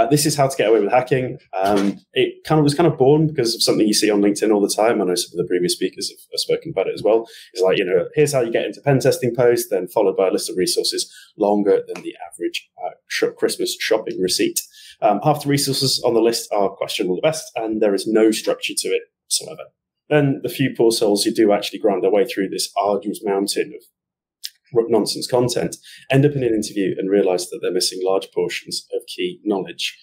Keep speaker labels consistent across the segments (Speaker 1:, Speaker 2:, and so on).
Speaker 1: This is how to get away with hacking. It was kind of born because of something you see on LinkedIn all the time. I know some of the previous speakers have spoken about it as well. It's like, here's how you get into pen testing post, then followed by a list of resources longer than the average Christmas shopping receipt. Half the resources on the list are questionable at best, and there is no structure to it whatsoever. Then the few poor souls who do actually grind their way through this arduous mountain of nonsense content end up in an interview and realize that they're missing large portions of key knowledge.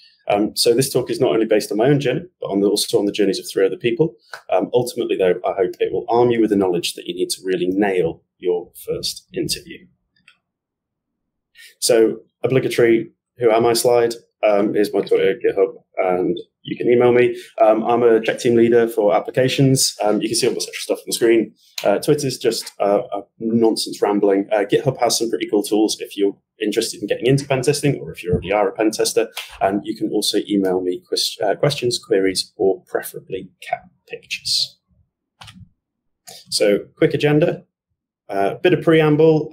Speaker 1: So this talk is not only based on my own journey, but also on the journeys of 3 other people. Ultimately, though, I hope it will arm you with the knowledge that you need to really nail your first interview. So, obligatory who am I slide. Here's my Twitter, GitHub, and you can email me. I'm a tech team leader for applications. You can see all this extra stuff on the screen. Twitter's just nonsense rambling. GitHub has some pretty cool tools if you're interested in getting into pen testing, or if you already are a pen tester. And you can also email me questions, queries, or preferably cat pictures. So, quick agenda. Bit of preamble,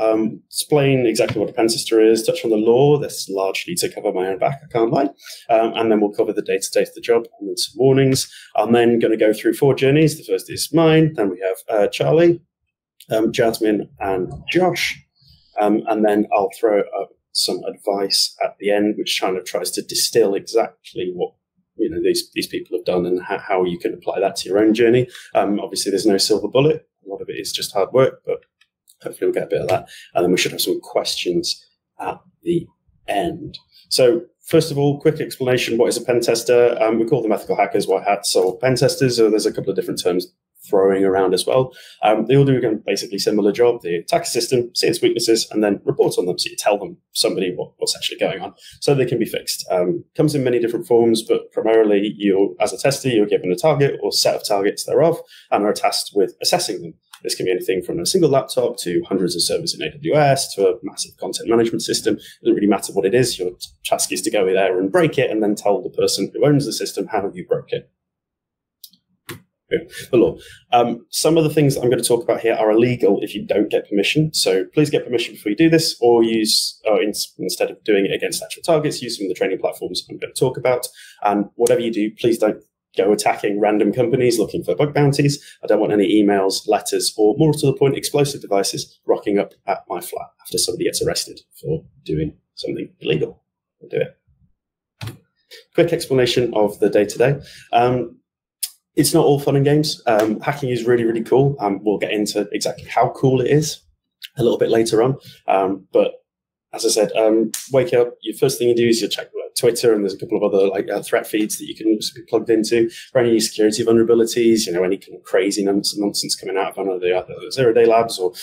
Speaker 1: explain exactly what a pentester is, touch on the law. That's largely to cover my own back, I can't lie. And then we'll cover the day-to-day of the job and then some warnings. I'm then going to go through 4 journeys. The first is mine. Then we have Charlie, Jasmine, and Josh. And then I'll throw up some advice at the end, which kind of tries to distill exactly what these people have done and how you can apply that to your own journey. Obviously, there's no silver bullet. A lot of it is just hard work, but hopefully we'll get a bit of that. And then we should have some questions at the end. So first of all, quick explanation. What is a pen tester? We call them ethical hackers, white hats, or pen testers. So there's a couple of different terms throwing around as well. They all do a basically similar job. They attack a system, see its weaknesses, and then report on them. So you tell somebody what's actually going on so they can be fixed. Comes in many different forms, but primarily as a tester, you're given a target or set of targets thereof and are tasked with assessing them. This can be anything from a single laptop to hundreds of servers in AWS to a massive content management system. It doesn't really matter what it is. Your task is to go in there and break it and then tell the person who owns the system how you broke it. The law. Some of the things that I'm going to talk about here are illegal if you don't get permission. So please get permission before you do this, or instead of doing it against actual targets, use some of the training platforms I'm going to talk about. And whatever you do, please don't go attacking random companies looking for bug bounties. I don't want any emails, letters, or more to the point, explosive devices rocking up at my flat after somebody gets arrested for doing something illegal. I'll do it. Quick explanation of the day-to-day. It's not all fun and games. Hacking is really, really cool. We'll get into exactly how cool it is a little bit later on. But as I said, wake up. Your first thing you do is you check Twitter, and there's a couple of other threat feeds that you can just be plugged into for any security vulnerabilities. Any kind of crazy nonsense coming out of one of the zero-day labs or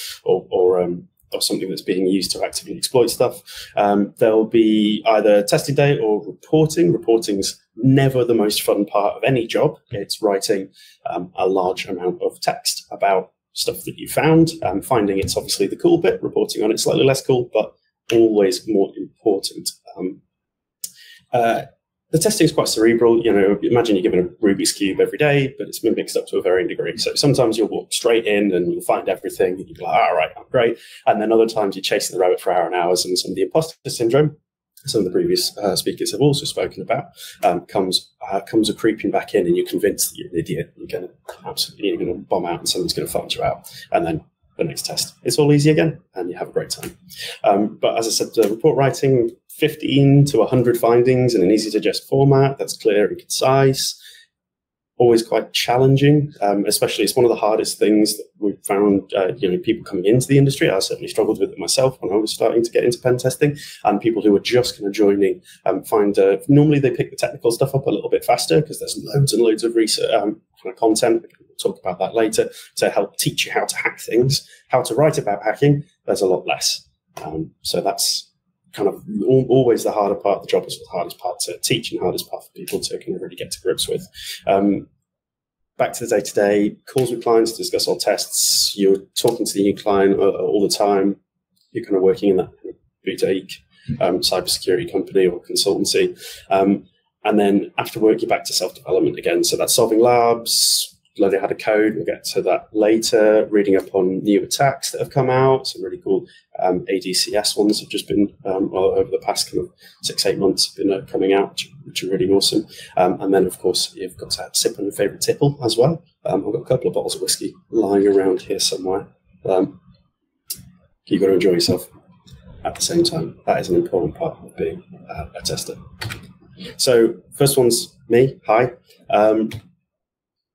Speaker 1: something that's being used to actively exploit stuff. There'll be either testing day or reporting. Reporting's never the most fun part of any job. It's writing a large amount of text about stuff that you found. Finding it's obviously the cool bit. Reporting on it's slightly less cool, but always more important. The testing is quite cerebral. Imagine you're given a Rubik's Cube every day, but it's been mixed up to a varying degree. So sometimes you'll walk straight in and you'll find everything. And you'll be like, all right, I'm great. And then other times you're chasing the rabbit for hours and hours, and some of the imposter syndrome, some of the previous speakers have also spoken about, comes creeping back in, and you're convinced that you're an idiot. You're going to bomb out and somebody's going to find you out. And then the next test, it's all easy again, and you have a great time. But as I said, the report writing, 15 to 100 findings in an easy to digest format that's clear and concise. Always quite challenging, especially it's one of the hardest things that we've found, people coming into the industry. I certainly struggled with it myself when I was starting to get into pen testing, and people who are just kind of joining find, normally they pick the technical stuff up a little bit faster because there's loads and loads of research, kind of content. We'll talk about that later to help teach you how to hack things. How to write about hacking, there's a lot less. So that's kind of always the harder part of the job, is the hardest part to teach and hardest part for people to kind of really get to grips with. Back to the day-to-day, calls with clients to discuss our tests. You're talking to the new client all the time. You're kind of working in that boutique cybersecurity company or consultancy. And then after work, you're back to self-development again. So that's solving labs, learning how to code. We'll get to that later. Reading up on new attacks that have come out, some really cool ADCS ones have just been, well, over the past kind of 6-8 months, have been coming out, which are really awesome. And then, of course, you've got to sip on your favourite tipple as well. I've got a couple of bottles of whiskey lying around here somewhere. You've got to enjoy yourself at the same time. That is an important part of being a tester. So, first one's me. Hi.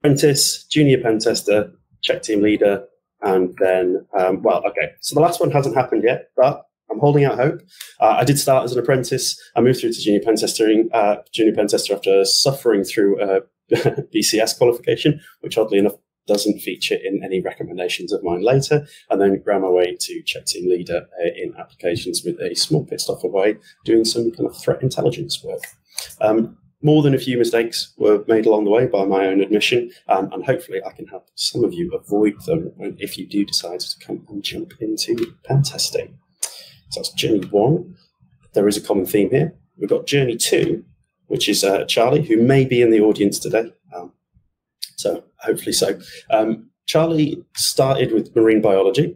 Speaker 1: Apprentice, junior pen tester, check team leader, and then, well, okay. So the last one hasn't happened yet, but I'm holding out hope. I did start as an apprentice. I moved through to junior pen tester after suffering through a BCS qualification, which oddly enough doesn't feature in any recommendations of mine later, and then ground my way to check team leader in applications with a small pit stop away, doing some kind of threat intelligence work. More than a few mistakes were made along the way by my own admission, and hopefully I can help some of you avoid them if you do decide to come and jump into pen testing. So that's journey 1. There is a common theme here. We've got journey 2, which is Charlie, who may be in the audience today. So hopefully so. Charlie started with marine biology,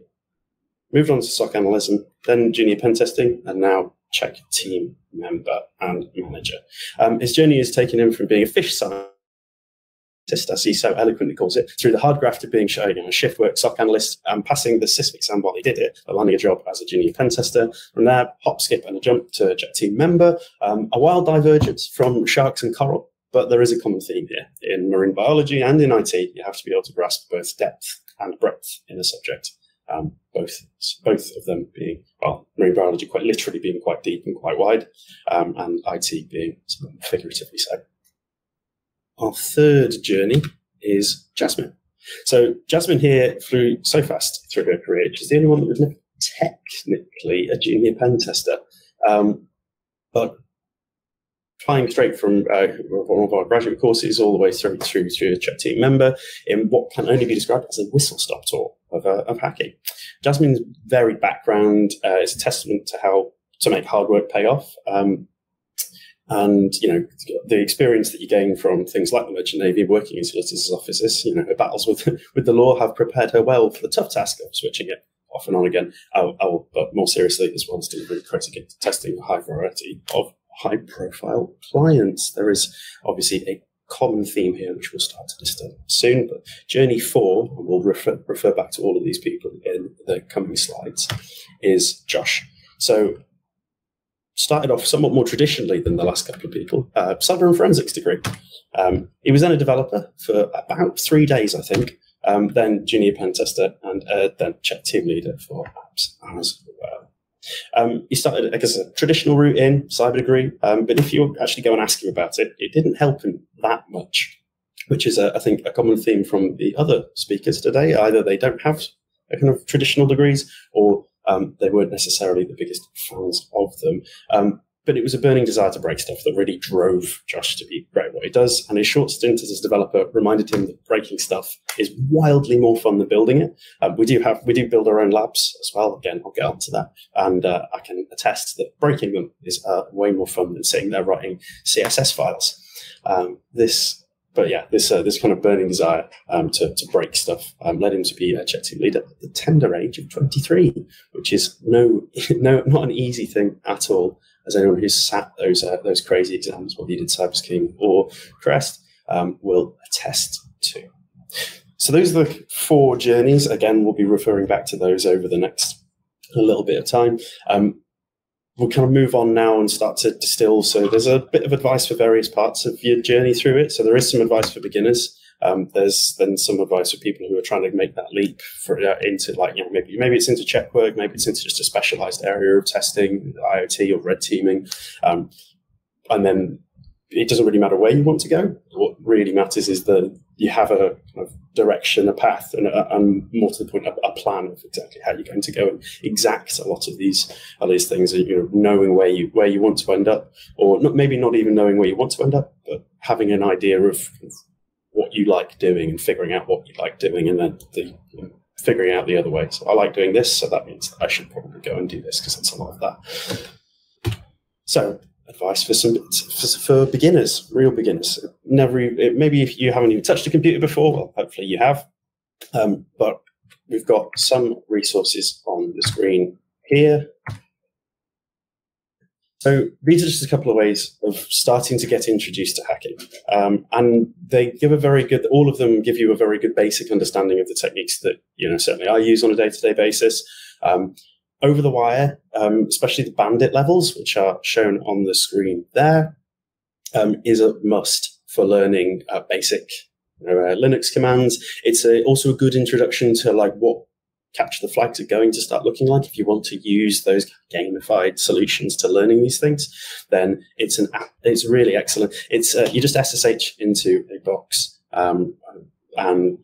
Speaker 1: moved on to SOC analysm, then junior pen testing, and now check team member and manager. His journey has taken him from being a fish scientist, as he so eloquently calls it, through the hard graft of being a shift work SOC analyst, and passing the CISP exam while he did it, but landing a job as a junior pen tester. From there, hop, skip, and a jump to check team member. A wild divergence from sharks and coral, but there is a common theme here. In marine biology and in IT, you have to be able to grasp both depth and breadth in a subject. Both of them being, well, marine biology quite literally being quite deep and quite wide, and IT being figuratively so. Our third journey is Jasmine. So Jasmine here flew so fast through her career. She's the only one that was never technically a junior pen tester, but flying straight from one of our graduate courses all the way through to a check team member in what can only be described as a whistle-stop tour of hacking. Jasmine's varied background is a testament to how to make hard work pay off. And, you know, the experience that you gain from things like the Merchant Navy, working in solicitors' offices, you know, her battles with the law have prepared her well for the tough task of switching it off and on again. But more seriously, as well as delivering critical testing a high variety of high-profile clients. There is obviously a common theme here, which we'll start to distill soon. But journey 4, and we'll refer back to all of these people in the coming slides, is Josh. So started off somewhat more traditionally than the last couple of people. Cyber and forensics degree. He was then a developer for about 3 days, I think. Then junior pen tester, and then check team leader for apps as well. He started, I guess, a traditional route in cyber degree, but if you actually go and ask him about it, it didn't help him that much, which is, I think, a common theme from the other speakers today. Either they don't have a kind of traditional degrees, or they weren't necessarily the biggest fans of them. But it was a burning desire to break stuff that really drove Josh to be great at what he does. And his short stint as a developer reminded him that breaking stuff is wildly more fun than building it. We do build our own labs as well. Again, I'll get onto that. And I can attest that breaking them is way more fun than sitting there writing CSS files. This kind of burning desire to break stuff led him to be a check team leader at the tender age of 23, which is not an easy thing at all. As anyone who's sat those crazy exams, whether you did Cyber Scheme or Crest, will attest to. So those are the 4 journeys. Again, we'll be referring back to those over the next a little bbit of time. We'll kind of move on now and start to distill. So there's a bit of advice for various parts of your journey through it. So there is some advice for beginners. There's then some advice for people who are trying to make that leap into, like, you know, maybe it's into check work, maybe it's into just a specialized area of testing, IoT or red teaming. And then it doesn't really matter where you want to go. What really matters is that you have a kind of direction, a path, and more to the point, a plan of exactly how you're going to go and exact a lot of these things. You know, knowing where you want to end up, or maybe not even knowing where you want to end up, but having an idea of what you like doing and figuring out what you like doing, and then figuring out the other way. So I like doing this, so that means that I should probably go and do this because it's a lot of that. So advice for beginners, real beginners. Maybe if you haven't even touched a computer before, well, hopefully you have. But we've got some resources on the screen here. So these are just a couple of ways of starting to get introduced to hacking. And they give all of them give you a very good basic understanding of the techniques that, certainly I use on a day-to-day basis. Over the wire, especially the bandit levels, which are shown on the screen there, is a must for learning basic Linux commands. It's also a good introduction to what capture the flags are going to start looking like. If you want to use those gamified solutions to learning these things, then it's really excellent. It's you just SSH into a box, and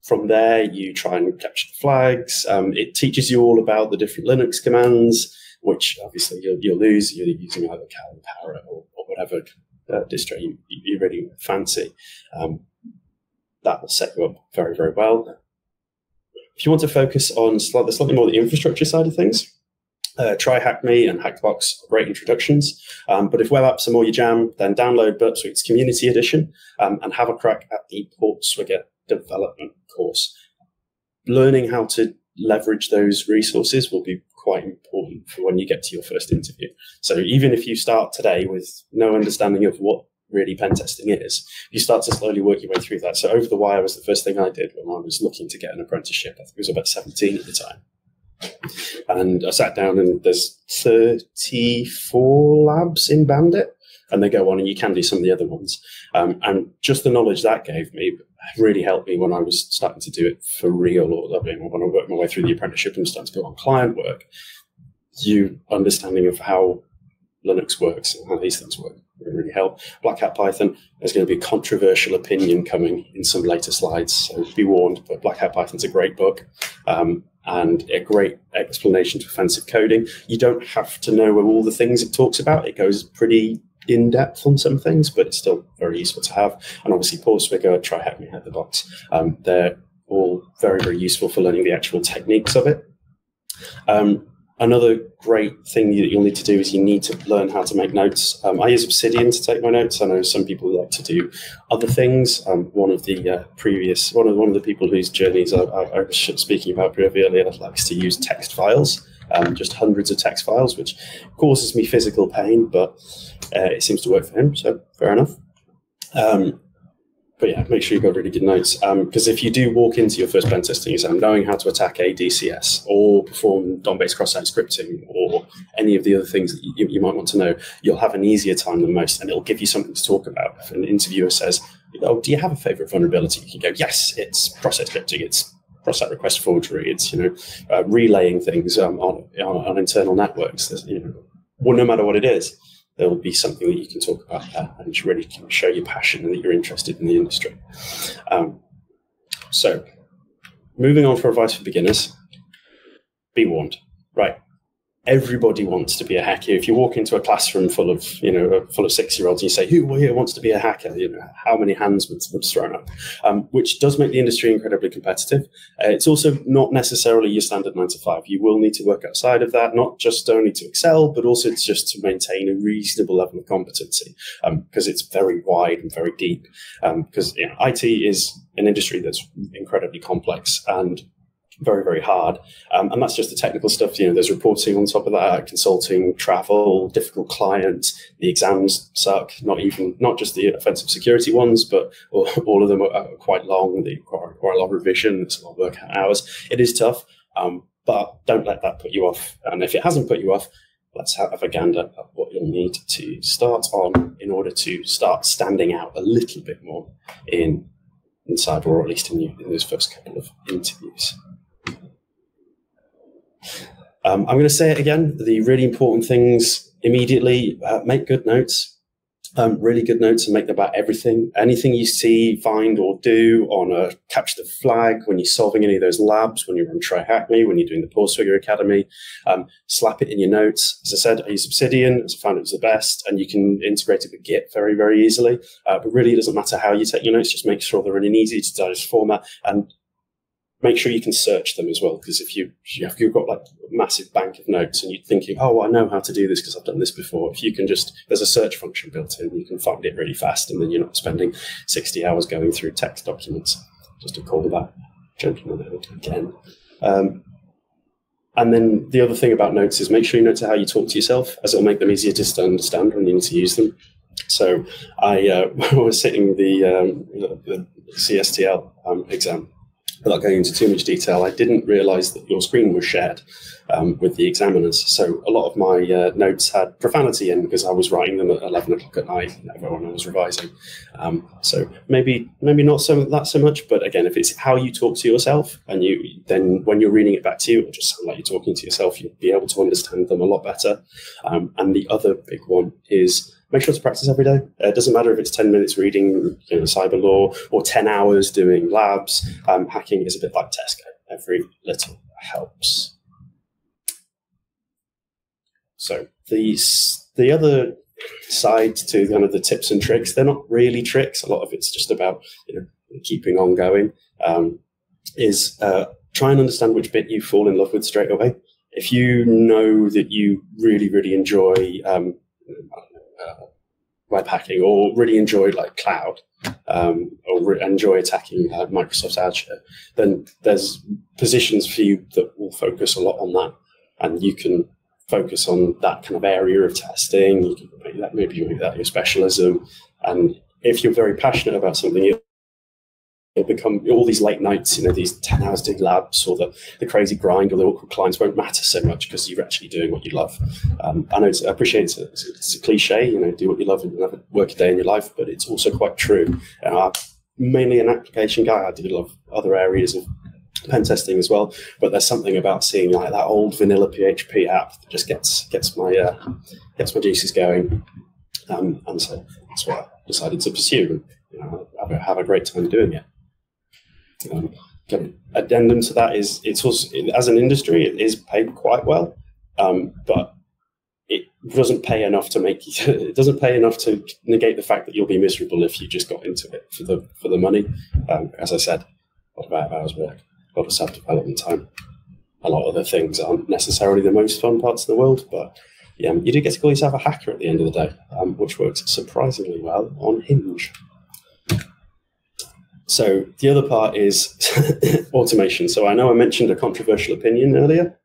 Speaker 1: from there you try and capture the flags. It teaches you all about the different Linux commands, which obviously you'll lose. You're using either Cal, Parrot, or whatever distro you really fancy. That will set you up very, very well. If you want to focus on slightly more the infrastructure side of things, try HackMe and Hackbox, great introductions. But if web apps are more your jam, then download Burp Suite's Community Edition and have a crack at the Portswigger development course. Learning how to leverage those resources will be quite important for when you get to your first interview. So even if you start today with no understanding of what really pen testing is, you start to slowly work your way through that. So Over the Wire was the first thing I did when I was looking to get an apprenticeship. I think I was about 17 at the time. And I sat down, and there's 34 labs in Bandit, and they go on, and you can do some of the other ones. And just the knowledge that gave me really helped me when I was starting to do it for real, or when I worked my way through the apprenticeship and started to go on client work. Understanding of how Linux works and how these things work really help. Black Hat Python, there's going to be a controversial opinion coming in some later slides, so be warned, but Black Hat Python's a great book and a great explanation to offensive coding. You don't have to know all the things it talks about. It goes pretty in-depth on some things, but it's still very useful to have. And obviously Portswigger, try HackMe out the box. They're all very, very useful for learning the actual techniques of it. Another great thing that you'll need to do is you need to learn how to make notes. I use Obsidian to take my notes. I know some people like to do other things. One of the people whose journeys I was speaking about pretty earlier likes to use text files, just hundreds of text files, which causes me physical pain, but it seems to work for him, so fair enough. But yeah, make sure you've got really good notes. Because if you do walk into your first pen testing exam knowing how to attack a DCS or perform DOM-based cross-site scripting or any of the other things that you might want to know, you'll have an easier time than most, and it'll give you something to talk about. If an interviewer says, "Oh, do you have a favorite vulnerability?" You can go, "Yes, it's cross-site scripting, it's cross-site request forgery, it's relaying things on internal networks." Well, no matter what it is, there will be something that you can talk about there and really can show your passion and that you're interested in the industry. So moving on for advice for beginners, be warned, right? Everybody wants to be a hacker. If you walk into a classroom full of 6-year-olds and you say, "Who here wants to be a hacker?" How many hands would thrown up? Which does make the industry incredibly competitive. It's also not necessarily your standard 9 to 5. You will need to work outside of that, not just only to excel, but also just to maintain a reasonable level of competency, because it's very wide and very deep. Because IT is an industry that's incredibly complex and very, very hard. And that's just the technical stuff. There's reporting on top of that, consulting, travel, difficult clients. The exams suck, not just the offensive security ones, but all of them are quite long. They require a lot of revision. It's a lot of work hours. It is tough, but don't let that put you off. And if it hasn't put you off, let's have a gander at what you'll need to start on in order to start standing out a little bit more inside, or at least in those first couple of interviews. I'm going to say it again, the really important things immediately: make good notes, really good notes, and make them about everything. Anything you see, find, or do on a capture the flag, when you're solving any of those labs, when you're on Try Hack Me, when you're doing the Portswigger Academy, slap it in your notes. As I said, I use Obsidian, as I found it was the best, and you can integrate it with Git very, very easily. But really, it doesn't matter how you take your notes, just make sure they're in an easy to digest format, and make sure you can search them as well, because if you've got like a massive bank of notes and you're thinking, "Oh, well, I know how to do this because I've done this before," if you can there's a search function built in, you can find it really fast, and then you're not spending 60 hours going through text documents. Just to call that gentleman out again. And then the other thing about notes is make sure you note how you talk to yourself, as it'll make them easier to understand when you need to use them. So I was sitting the CSTL exam. Without going into too much detail, I didn't realise that your screen was shared with the examiners. So a lot of my notes had profanity in because I was writing them at 11 o'clock at night when I was revising. So maybe not so much, but again, if it's how you talk to yourself, and then when you're reading it back to you, it'll just sound like you're talking to yourself. You'll be able to understand them a lot better. And the other big one is make sure to practice every day. It doesn't matter if it's 10 minutes reading cyber law or 10 hours doing labs. Hacking is a bit like Tesco. Every little helps. So the other side to kind of the tips and tricks, they're not really tricks. A lot of it's just about keeping on going. Is try and understand which bit you fall in love with straight away. If you know that you really, really enjoy web hacking, or really enjoy like cloud, or enjoy attacking Microsoft Azure, then there's positions for you that will focus a lot on that, and you can focus on that kind of area of testing. You can maybe make that your specialism, and if you're very passionate about something, it'll become all these late nights, these 10 hours doing labs, or the crazy grind, or the awkward clients won't matter so much because you're actually doing what you love. I know I appreciate it's a cliche, do what you love and never work a day in your life, but it's also quite true. I'm mainly an application guy. I do love other areas of pen testing as well, but there's something about seeing like that old vanilla PHP app that just gets my juices going, and so that's what I decided to pursue. Have a great time doing it. Addendum to that is it's also, as an industry, it is paid quite well, but it doesn't pay enough to it doesn't pay enough to negate the fact that you'll be miserable if you just got into it for the money. As I said, a lot of out of hours work, a lot of self-development time. A lot of the things aren't necessarily the most fun parts of the world, but yeah, you do get to call yourself a hacker at the end of the day, which works surprisingly well on Hinge. So the other part is automation. So I know I mentioned a controversial opinion earlier.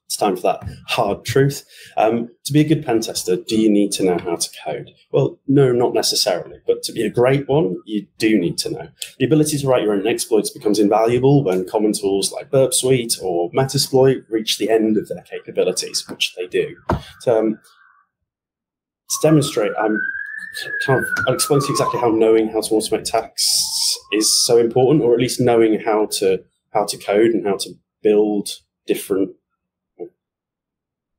Speaker 1: It's time for that hard truth. To be a good pen tester, do you need to know how to code? Well, no, not necessarily. But to be a great one, you do need to know. The ability to write your own exploits becomes invaluable when common tools like Burp Suite or Metasploit reach the end of their capabilities, which they do. To demonstrate, I'll explain to you exactly how knowing how to automate tasks is so important, or at least knowing how to code and how to build different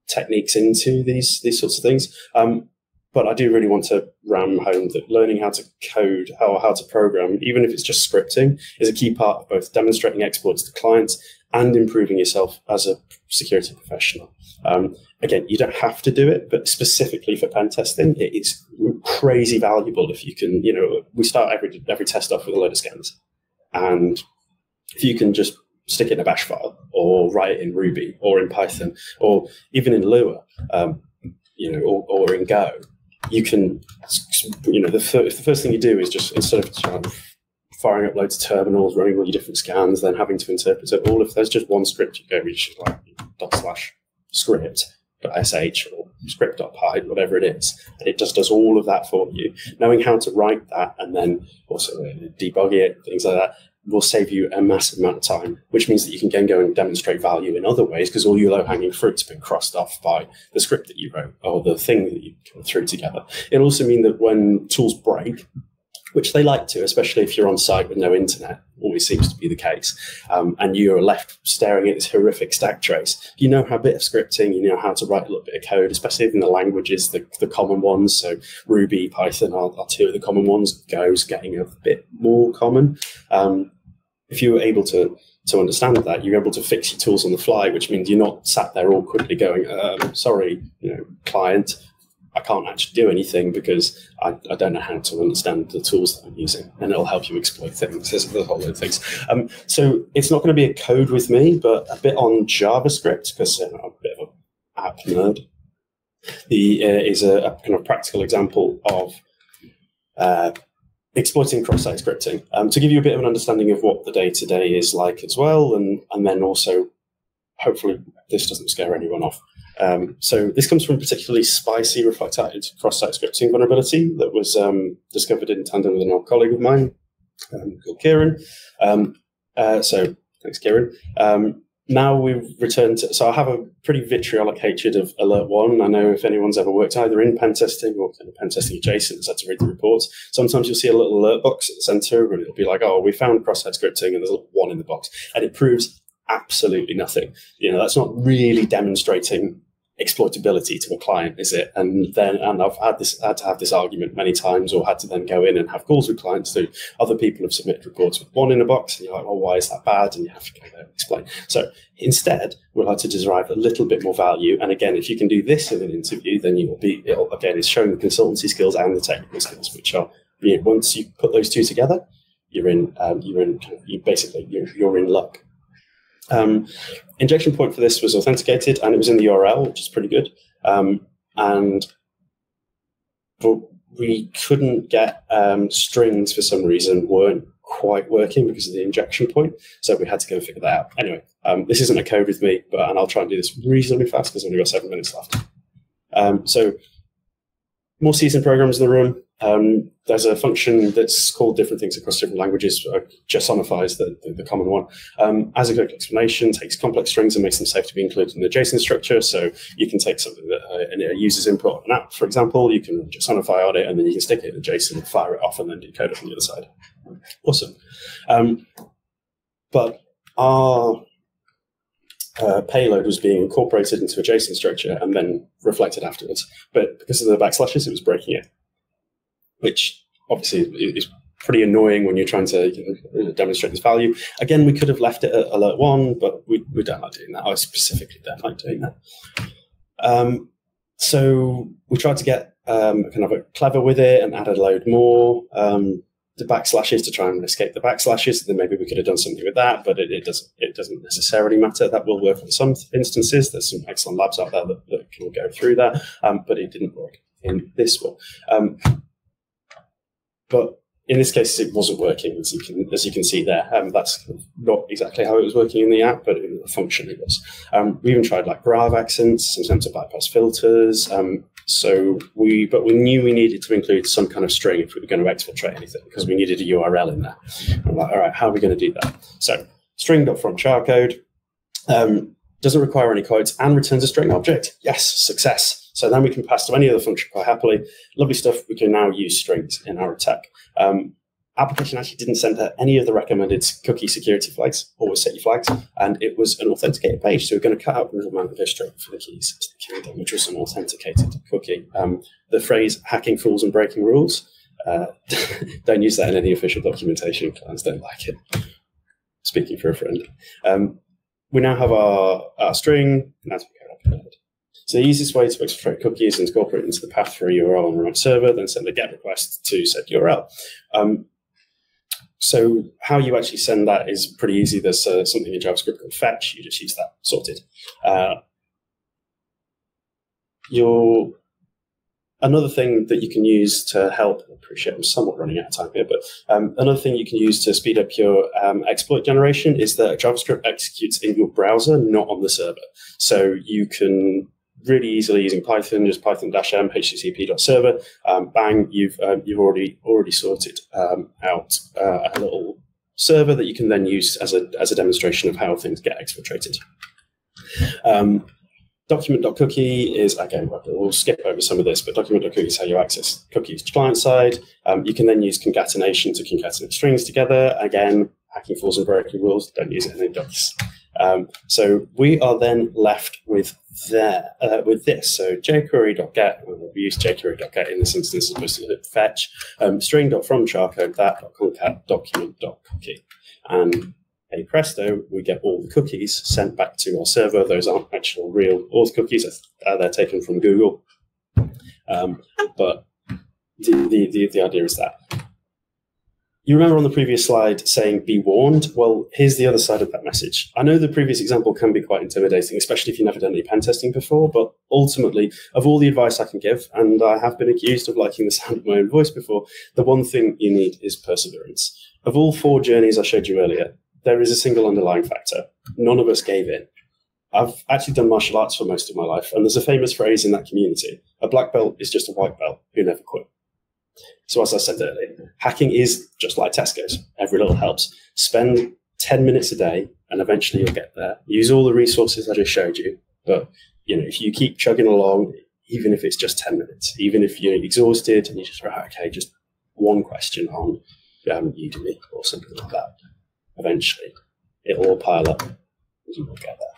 Speaker 1: techniques into these sorts of things. But I do really want to ram home that learning how to code, how to program, even if it's just scripting, is a key part of both demonstrating exploits to clients and improving yourself as a security professional. Again, you don't have to do it, but specifically for pen testing, it is crazy valuable if you can, we start every test off with a load of scans. And if you can just stick it in a bash file or write it in Ruby or in Python or even in Lua, or in Go, you can, the first thing you do is just, instead of firing up loads of terminals, running all your different scans, then having to interpret it all, if there's just one script, you go reach like /script.sh or script.py, whatever it is. And it just does all of that for you. Knowing how to write that and then also debug it, things like that, will save you a massive amount of time, which means that you can then go and demonstrate value in other ways because all your low-hanging fruit's been crossed off by the script that you wrote or the thing that you threw together. It'll also mean that when tools break, which they like to, especially if you're on site with no internet, always seems to be the case, and you're left staring at this horrific stack trace. You know how a bit of scripting, you know how to write a little bit of code, especially in the languages, the common ones. So Ruby, Python are two of the common ones. Go's getting a bit more common. If you're able to understand that, you're able to fix your tools on the fly, which means you're not sat there awkwardly going, sorry, client, I can't actually do anything because I don't know how to understand the tools that I'm using, and it'll help you exploit things. There's a whole load of things. So it's not going to be a code with me, but a bit on JavaScript, because I'm a bit of an app nerd. Is a kind of practical example of exploiting cross-site scripting. To give you a bit of an understanding of what the day-to-day is like as well, and then also hopefully this doesn't scare anyone off. So this comes from a particularly spicy reflected cross-site scripting vulnerability that was discovered in tandem with an old colleague of mine called Kieran. So thanks, Kieran. Now we've returned to, so I have a pretty vitriolic hatred of Alert One. I know if anyone's ever worked either in pen testing or kind of pen testing adjacent, has had to read the reports. Sometimes you'll see a little alert box at the center and it'll be like, oh, we found cross-site scripting and there's a one in the box. And it proves absolutely nothing. That's not really demonstrating exploitability to a client, is it? And I've had to have this argument many times, or had to then go in and have calls with clients who other people have submitted reports with one in a box, and you're like, well, why is that bad? And you have to go there and explain. So instead, we'll have to derive a little bit more value. And again, if you can do this in an interview, then it's showing the consultancy skills and the technical skills, which are, once you put those two together, you're in luck. Injection point for this was authenticated, and it was in the URL, which is pretty good. But we couldn't get strings for some reason weren't quite working because of the injection point, so we had to go and figure that out. Anyway, this isn't a code with me, and I'll try and do this reasonably fast because I've only got 7 minutes left. So more seasoned programs in the room. There's a function that's called different things across different languages. JSONifies the common one. As a quick explanation, takes complex strings and makes them safe to be included in the JSON structure. So you can take something that a user's input on an app, for example, you can JSONify on it, and then you can stick it in the JSON, fire it off, and then decode it on the other side. Awesome. But our payload was being incorporated into a JSON structure and then reflected afterwards. But because of the backslashes, it was breaking it, which obviously is pretty annoying when you're trying to demonstrate this value. Again, we could have left it at alert one, but we don't like doing that. I specifically don't like doing that. So we tried to get kind of clever with it and added a load more. The backslashes to try and escape the backslashes, then maybe we could have done something with that, but it doesn't necessarily matter. That will work in some instances. There's some excellent labs out there that can go through that, but it didn't work in this one. But in this case, it wasn't working, as you can see there. That's not exactly how it was working in the app, but functionally it was. We even tried like grave accents, sometimes to bypass filters. But we knew we needed to include some kind of string if we were going to exfiltrate anything, because we needed a URL in there. I'm like, all right, how are we going to do that? So string.fromCharCode doesn't require any quotes and returns a string object. Yes, success. So then we can pass to any other function quite happily. Lovely stuff. We can now use strings in our attack. Application actually didn't send her any of the recommended cookie security flags, always set your flags, and it was an authenticated page. So we're going to cut out the middleman and go straight for the keys to the key, which was an authenticated cookie. The phrase hacking fools and breaking rules, don't use that in any official documentation. Clients don't like it. Speaking for a friend. We now have our string, and as we go up, so the easiest way to extract cookies is incorporate into the path for a URL on the remote server, then send a GET request to said URL. So how you actually send that is pretty easy. There's something in JavaScript called fetch. You just use that sorted. Another thing that you can use to help, I appreciate I'm somewhat running out of time here, but another thing you can use to speed up your exploit generation is that JavaScript executes in your browser, not on the server. So you can really easily, using Python, just python-m http.server, bang, you've already sorted out a little server that you can then use as a demonstration of how things get exfiltrated. Document.cookie is, again, we'll skip over some of this, but document.cookie is how you access cookies client side. You can then use concatenation to concatenate strings together. Again, hacking fools and breaking rules, don't use it in any docs. So we are then left with this. So jQuery.get, we use jQuery.get in this instance as opposed to fetch, string.fromCharCode that.concat document.cookie. And hey presto, we get all the cookies sent back to our server. Those aren't actual real auth cookies. They're taken from Google. But the idea is that. You remember on the previous slide saying be warned? Well, here's the other side of that message. I know the previous example can be quite intimidating, especially if you've never done any pen testing before, but ultimately, of all the advice I can give, and I have been accused of liking the sound of my own voice before, the one thing you need is perseverance. Of all 4 journeys I showed you earlier, there is a single underlying factor. None of us gave in. I've actually done martial arts for most of my life, and there's a famous phrase in that community: a black belt is just a white belt who never quit. So as I said earlier, hacking is just like Tesco's. Every little helps. Spend 10 minutes a day, and eventually you'll get there. Use all the resources I just showed you, but if you keep chugging along, even if it's just 10 minutes, even if you're exhausted and you just okay, just one question on Udemy or something like that, eventually it'll all pile up and you will get there.